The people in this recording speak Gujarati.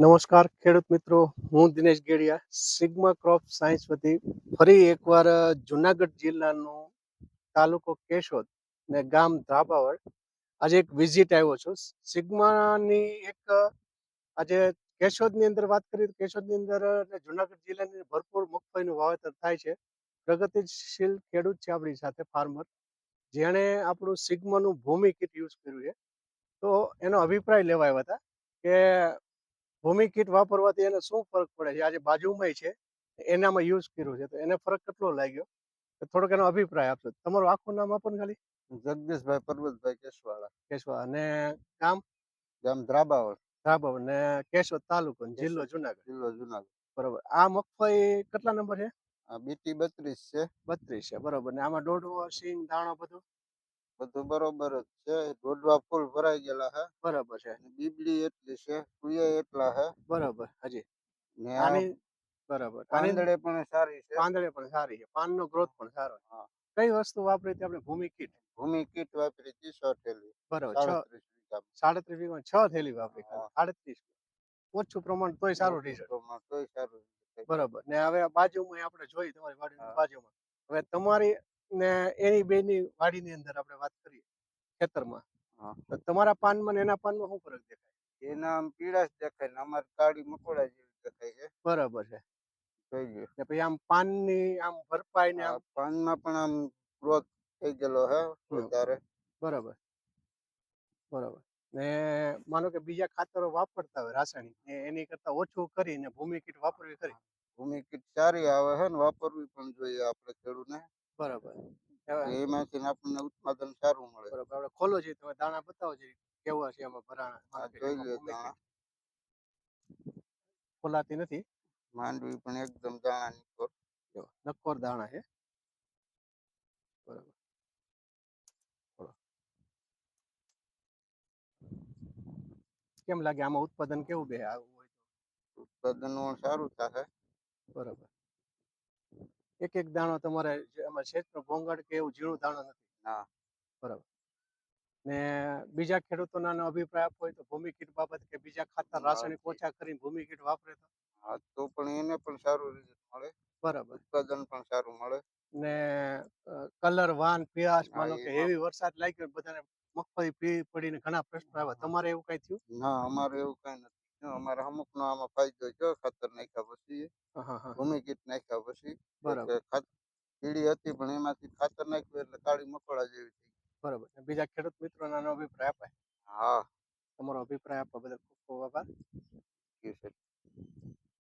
નમસ્કાર ખેડૂત મિત્રો, હું Dinesh Gediya sigma crop science વતી ફરી એકવાર જુનાગઢ જિલ્લાનું તાલુકો કેશોદ ને ગામ ધાબાવડ આજે એક વિઝિટ આવ્યો છું. સિગ્માની એક આજે કેશોદની અંદર વાત કરીએ તો કેશોદની અંદર જુનાગઢ જિલ્લાની ભરપૂર મગફળીનું વાવેતર થાય છે. પ્રગતિશીલ ખેડૂત છે આપણી સાથે ફાર્મર, જેણે આપણું સિગ્માનું ભૂમિ કીટ યુઝ કર્યું છે. તો એનો અભિપ્રાય લેવા આવ્યા હતા કે ભૂમિ કીટ વાપરવાથી એને શું ફરક પડે છે. આજે બાજુમાં છે એનામાં યુઝ કર્યું છે, તો એને ફરક કેટલો લાગ્યો થોડોક એનો અભિપ્રાય આપશો. તમારું આખું નામ આપો ને ખાલી. જગદીશભાઈ પરબતભાઈ કેશવાળા, કેશવા અને ગામ ગામ ધ્રાબાવડ, ધાબાવડ ને કેશોદ તાલુકો ને જિલ્લો જુનાગઢ. જિલ્લો જુનાગઢ. બરોબર. આ મગફળી કેટલા નંબર છે? આ બીટી 32 છે. 32 છે, બરોબર. ને આમાં દોડવો, સિંગ, દાણો બધું બરોબર જ છે. દોડવા ફૂલ ભરાઈ ગયેલા હે. બરાબર છે. બીબડી એટલી છે, કુયા એટલા હે. બરાબર. હજી ને આની બરાબર. પાંદડે પણ સારી છે. પાંદડે પણ સારી છે, પાનનો ગ્રોથ પણ સારો છે. હા. કઈ વસ્તુ વાપરી હતી આપણે? ભૂમિ કીટ. ભૂમિ કીટ વાપરી 6 થેલી. બરાબર. 37 વીઘા. 37 વીઘામાં 6 થેલી વાપરી. 38 ઓછું પ્રમાણ તોય સારું રિઝલ્ટ. તોય સારું. બરાબર. ને હવે બાજુમાં આપણે જોઈ તમારી વાડીની બાજુમાં, હવે તમારી ને એની બેની વાડીની અંદર આપણે વાત કરીએ ખેતરમાં, તો તમારા પાનમાં ને એના પાનમાં શું ફરક દેખાય? એના આમ પીળાશ દેખાય ને અમારી કાળી મકોડા જેવી દેખાય છે. બરાબર છે. થઈ ગયું. ને પછી આમ પાનની આમ ભરપાઈ ને આમ પાનમાં પણ આમ ગ્રોથ થઈ ગયેલો હે વધારે. બરાબર. બરાબર. ને માનો કે બીજા ખાતરો વાપરતા હોય રાસાયણિક, એની કરતા ઓછું કરીને ભૂમિ કીટ વાપરવી ખરી? ભૂમિ કીટ સારી આવે છે ને વાપરવી પણ જોઈએ આપણે ખેડૂતને. બરાબર. એમાંથી આપણને ઉત્પાદન સારું મળે. બરાબર. આપણે ખોલો છે, તમે દાણા બતાવો છે કેવા છે એમાં ભરાણા. જોઈ લે દાણા. ખોલાતી નથી. માંડવી પણ એકદમ દાણા નિકોર. નક્કોર દાણા છે. બરાબર. કેમ લાગે આમાં ઉત્પાદન કેવું બે આવું હોય તો? ઉત્પાદન સારું થાય. બરાબર. એક એક દાણો તમારે એમાં ક્ષેત્ર ભોંગળ કે એવું ઝીણું દાણો નથી? ના. બરાબર. ને બીજા ખેડૂતોના અભિપ્રાય આપવો હોય તો ભૂમિ કીટ બાબત કે બીજા ખાતર રાસાયણિક ઓછા કરીને ભૂમિ કીટ વાપરે તો? હા, તો પણ એને પણ સારું રિઝલ્ટ મળે. બરાબર. ઉત્પાદન પણ સારું મળે. ને કલર વાન પીળાશ, માનો કે હેવી વરસાદ લાગ્યો બધાને મગફળી પીળી પડીને ઘણા પ્રશ્નો આવ્યા, તમારે એવું કઈ થયું? ના, અમારે એવું કઈ નથી. અમારે અમુક નો આમાં ફાયદો જો ખાતર નાખ્યા પછી, ભૂમિ કીટ નાખ્યા પછી. બરાબર. કીડી હતી પણ એમાંથી ખાતર નાખ્યું એટલે કાળી મકોડા જેવી થઈ. બરાબર. બીજા ખેડૂત મિત્રોનો અભિપ્રાય આપાય? હા. તમારો અભિપ્રાય આપવા બદલ ખૂબ ખૂબ આભાર.